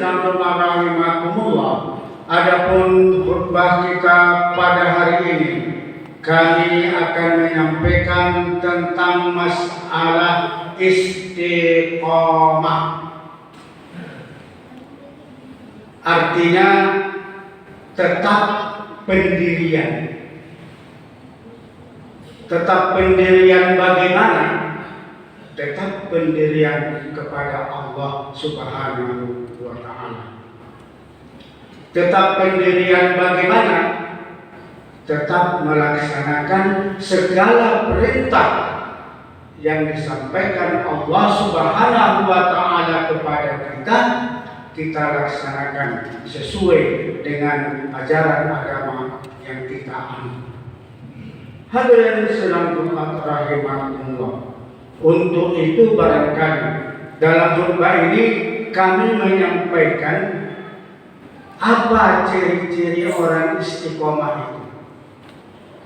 sedang rahimakumullah. Adapun khutbah kita pada hari ini, kami akan menyampaikan tentang masalah istiqomah. Artinya tetap pendirian. Tetap pendirian bagaimana? Tetap pendirian kepada Allah Subhanahu wa Ta'ala. Tetap pendirian bagaimana? Tetap melaksanakan segala perintah yang disampaikan Allah Subhanahu wa Ta'ala kepada kita laksanakan sesuai dengan ajaran agama yang kita anut. Hadirin sedang rahimakumullah. Untuk itu barangkali dalam khutbah ini kami menyampaikan apa ciri-ciri orang istiqomah itu.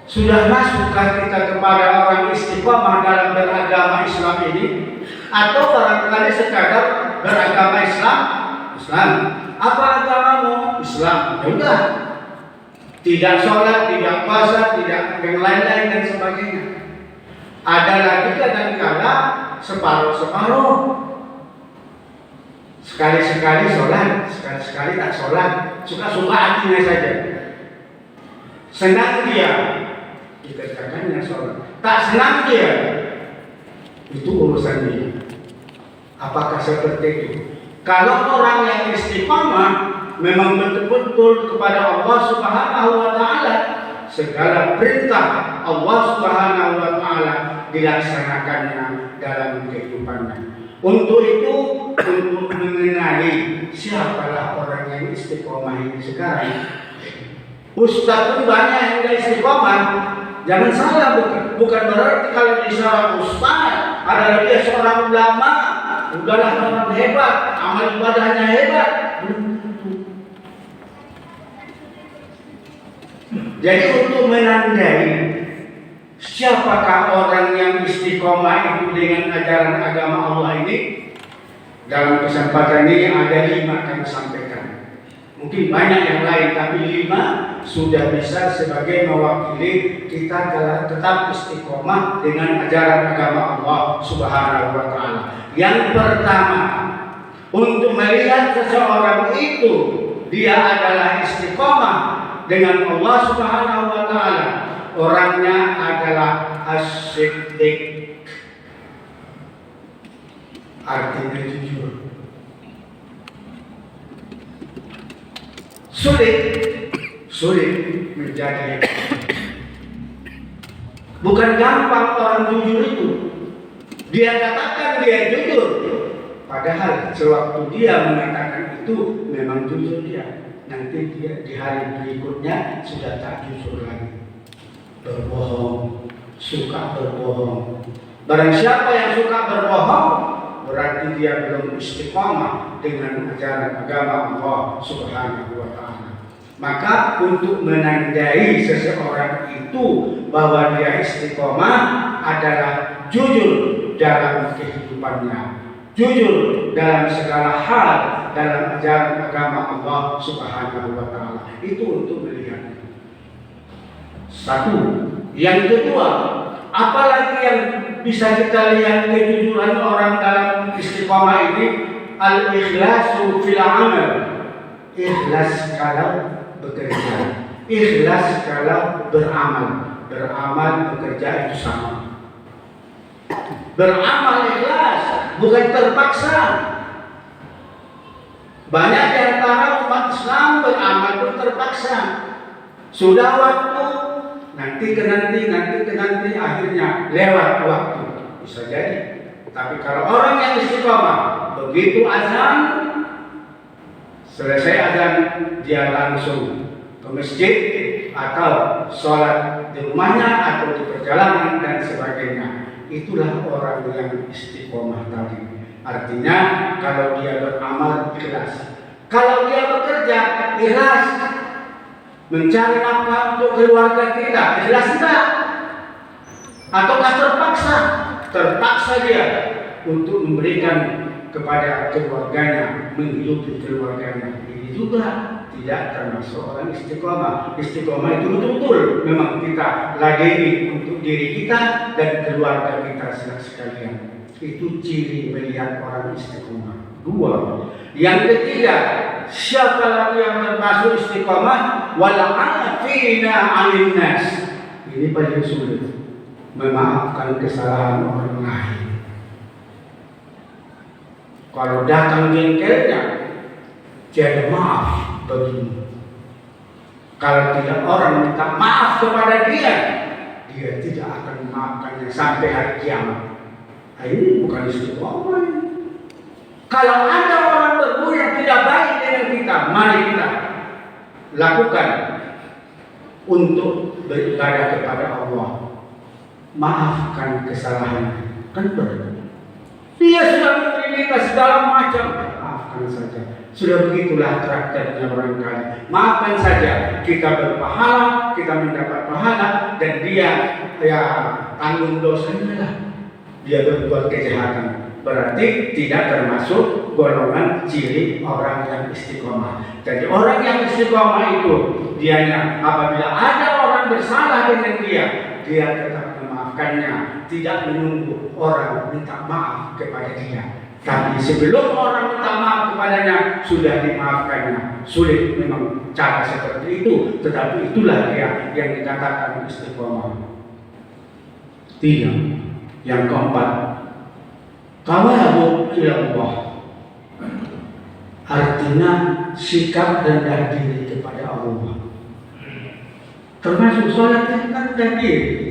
Sudah masukkah kita kepada orang istiqomah dalam beragama Islam ini? Atau barangkali sekadar beragama Islam? Apa agamamu? Islam. Sudah. Tidak sholat, tidak puasa, tidak yang lain-lain dan sebagainya. Ada lagi kadang-kala separuh-separuh. Sekali-sekali sholat, sekali-sekali tak sholat. Suka-suka hatinya saja. Senang dia, dikerjakannya sholat. Tak senang dia, itu urusan dia. Apakah seperti itu? Kalau orang yang istiqomah memang betul-betul kepada Allah Subhanahu wa Ta'ala, segala perintah Allah Subhanahu wa Ta'ala dilaksanakannya dalam kehidupannya. Untuk itu, untuk mengenali siapalah orang yang istiqomah ini sekarang. Ustaz pun banyak yang tidak istiqomah. Jangan salah, bukan berarti kalau dia seorang ustaz adalah dia seorang ulama, udahlah orang hebat, amal ibadahnya hebat. Jadi untuk menandai siapakah orang yang istiqomah itu dengan ajaran agama Allah ini, dalam kesempatan ini ada 5 kami sampaikan. Mungkin banyak yang lain, tapi 5 sudah bisa sebagai mewakili kita tetap istiqomah dengan ajaran agama Allah Subhanahu wa Ta'ala. Yang pertama, untuk melihat seseorang itu dia adalah istiqomah dengan Allah Subhanahu wa Ta'ala, orangnya adalah as-siddiq, artinya jujur. Sulit menjadi. Bukan gampang orang jujur itu. Dia katakan dia jujur, padahal sewaktu dia mengatakan itu memang jujur dia. Nanti dia di hari berikutnya sudah tak jujur lagi. Berbohong, suka berbohong. Barang siapa yang suka berbohong, berarti dia belum istiqomah dengan ajaran agama Allah Subhanahu wa Ta'ala. Maka untuk menandai seseorang itu bahwa dia istiqomah adalah jujur dalam kehidupannya, jujur dalam segala hal dalam ajaran agama Allah Subhanahu wa Ta'ala. Itu untuk melihat. Satu. Yang kedua, apalagi yang bisa kita lihat kejujuran orang dalam istiqomah ini? Al-ikhlasu fil amal. Ikhlas kalau bekerja, ikhlas kalau beramal. Beramal, bekerja itu sama. Beramal ikhlas, bukan terpaksa. Banyak di antara umat Islam beramal pun terpaksa. Sudah waktu, nanti ke nanti, akhirnya lewat waktu. Bisa jadi. Tapi kalau orang yang istiqomah, begitu azan, selesai azan, dia langsung ke masjid atau sholat di rumahnya atau di perjalanan dan sebagainya. Itulah orang yang istiqomah tadi. Artinya kalau dia beramal ikhlas, kalau dia bekerja ikhlas, mencari nafkah untuk keluarga kita ikhlas tidak? Ataukah terpaksa dia untuk memberikan kepada keluarganya, menghidupi keluarganya. Ini juga tidak termasuk orang istiqomah. Istiqomah itu betul-betul memang kita ladeni untuk diri kita dan keluarga kita sekalian. Itu ciri melihat orang istiqomah. Dua. Yang ketiga, siapa lagi yang termasuk istiqomah? Wal'afina 'anil nas. Ini paling sulit, memaafkan kesalahan orang lain. Kalau datang jengkelnya, tiada maaf bagimu. Kalau tidak orang minta maaf kepada dia, dia tidak akan memaafkannya sampai hari kiamat. Nah, ini bukan istiqomah. Kalau ada orang berbuat yang tidak baik dengan kita, mari kita lakukan untuk beribadah kepada Allah. Maafkan kesalahan. Kan benar. Dia sudah memberi kita segala macam, maafkan saja. Sudah begitulah karakternya barangkali. Maafkan saja, kita berpahala, kita mendapat pahala, dan dia tanggung dosanya lah. Dia berbuat kejahatan, berarti tidak termasuk golongan ciri orang yang istiqomah. Jadi orang yang istiqomah itu, dianya apabila ada orang bersalah dengan dia tetap memaafkannya, tidak menunggu orang minta maaf kepada dia. Tapi sebelum orang minta maaf kepadanya, sudah dimaafkannya. Sulit memang cara seperti itu, tetapi itulah dia yang dikatakan istiqomah. Tiga. Yang keempat, tawadhu ilallah. Artinya sikap rendah diri kepada Allah. Termasuk sholat yang rendah diri.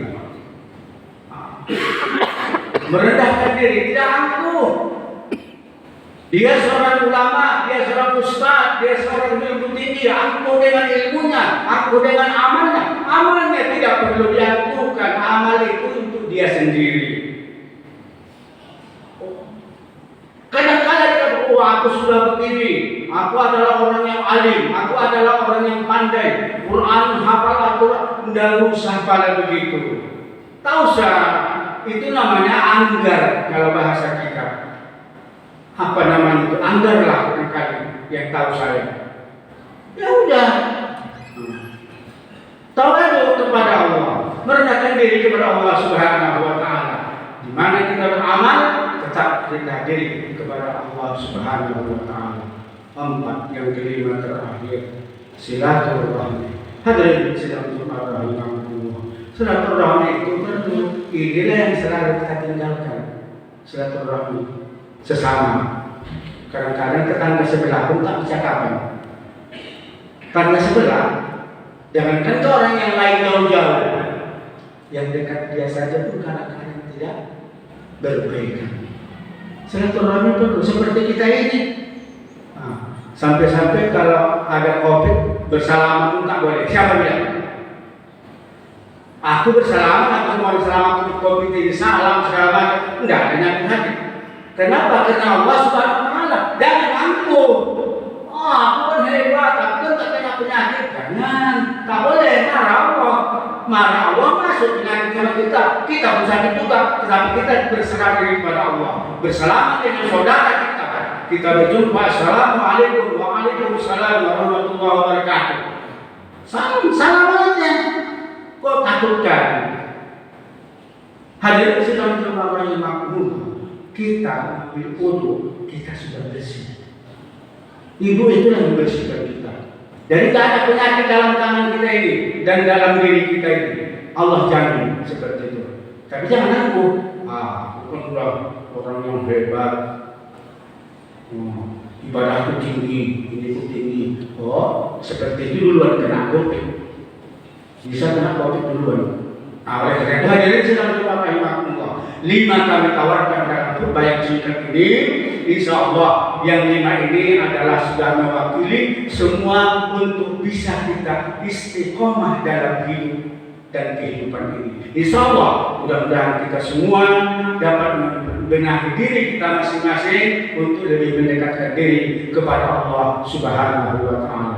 Merendahkan diri, tidak angkuh. Dia seorang ulama, dia seorang ustaz, dia seorang ilmu tinggi, angkuh dengan ilmunya, angkuh dengan amalnya. Amalnya tidak perlu diangkuhkan, amal itu untuk dia sendiri. Kadang-kadang dia berkata, aku sudah begini, aku adalah orang yang alim, aku adalah orang yang pandai, Quran hafal Al-Quran, tidak usah pada begitu. Tak usah, itu namanya anggar kalau bahasa kita. Apa namanya itu? Anggar lah kali yang tahu saya. Ya udah. Tawadhu kepada Allah, merendahkan diri kepada Allah Subhanahu wa taala. Di mana kita beramal, tetap rendah diri kepada Allah Subhanahu wa taala. Empat, yang kelima terakhir, silaturahmi. Hadirin silaturahmi. Silaturahmi itu perlu. Inilah yang selalu kita tinggalkan. Silaturahmi sesama. Kadang-kadang tetangga sebelah pun tak bisa kapan. Tetangga sebelah, jangankan ke orang yang lain jauh-jauh, yang dekat dia saja pun kadang-kadang tidak berbaikan. Silaturahmi perlu seperti kita ini. Sampai-sampai kalau ada COVID bersalaman pun tak boleh. Siapa bilang? Aku bersalaman, aku mau bersalaman COVID ini, salam segala macam. Enggak ada nyambung hati. Kenapa? Karena Allah Subhanahu wa taala. Jangan angkuh. Aku kan hebat, aku kan tak kena penyakit. Jangan, tak boleh. Marah Allah. Marah Allah masuk penyakit sama kita. Kita pun sakit juga, tetapi kita berserah diri kepada Allah. Bersalaman dengan saudara kita. Kita berjumpa. Assalamualaikum waalaikumsalam warahmatullahi wabarakatuh. Salam aja. Kok takutkan? Hadirin sedang berbagai makmur. Kita ambil wudu, kita sudah bersih. Ibu itulah yang membersihkan kita. Jadi tidak ada penyakit dalam tangan kita ini dan dalam diri kita ini. Allah jamin seperti itu. Tapi jangan aku. Bukanlah orang yang hebat. Ibadahku tinggi, ini pun tinggi. Oh, seperti itu duluan kena COVID. Bisa kena COVID duluan. Oleh karena itu hadirin sedang berbagai makmur. 5 kami tawarkan dalam berbayang singkat ini. Insya Allah yang 5 ini adalah sudah mewakili semua untuk bisa kita istiqomah dalam hidup dan kehidupan ini. Insya Allah mudah-mudahan kita semua dapat membenahi diri kita masing-masing untuk lebih mendekatkan diri kepada Allah Subhanahu wa taala.